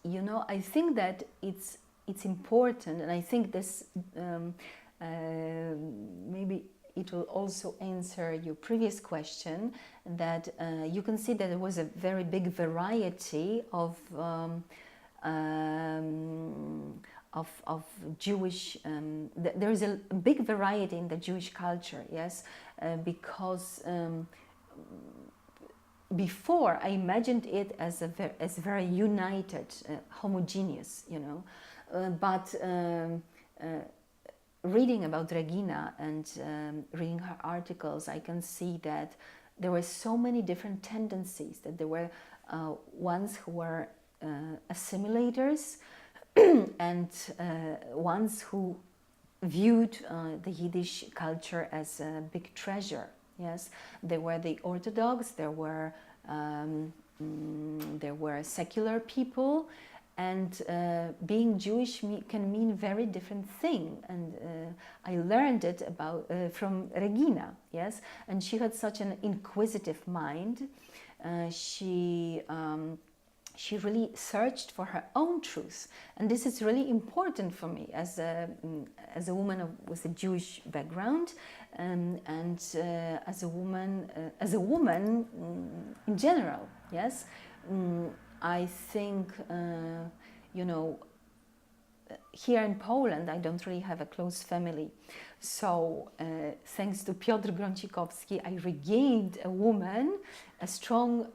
you know, I think that it's important, and I think this maybe it will also answer your previous question, that you can see that there was a very big variety of Jewish, there is a big variety in the Jewish culture, yes, because before I imagined it as very united, homogeneous, you know, but reading about Regina and reading her articles, I can see that there were so many different tendencies, that there were ones who were assimilators and ones who viewed the Yiddish culture as a big treasure. Yes, there were the Orthodox, there were secular people, and being Jewish can mean very different thing. And I learned it from Regina, yes, and she had such an inquisitive mind. She really searched for her own truth, and this is really important for me as a woman with a Jewish background, and as a woman in general. Yes, I think you know, here in Poland I don't really have a close family, so thanks to Piotr Grącikowski, I regained a woman, a strong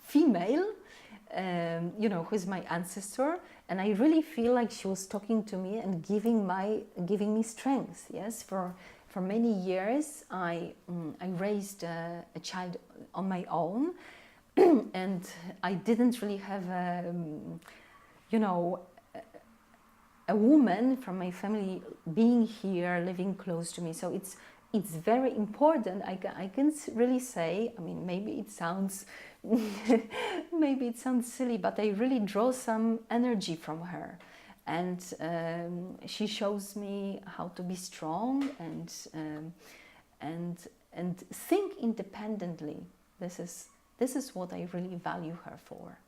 female, you know, who's my ancestor, and I really feel like she was talking to me and giving me strength. Yes, for many years I raised a child on my own, and I didn't really have you know, a woman from my family being here, living close to me. So it's very important. I can really say, I mean, maybe it sounds silly, but I really draw some energy from her, and she shows me how to be strong and think independently. This is what I really value her for.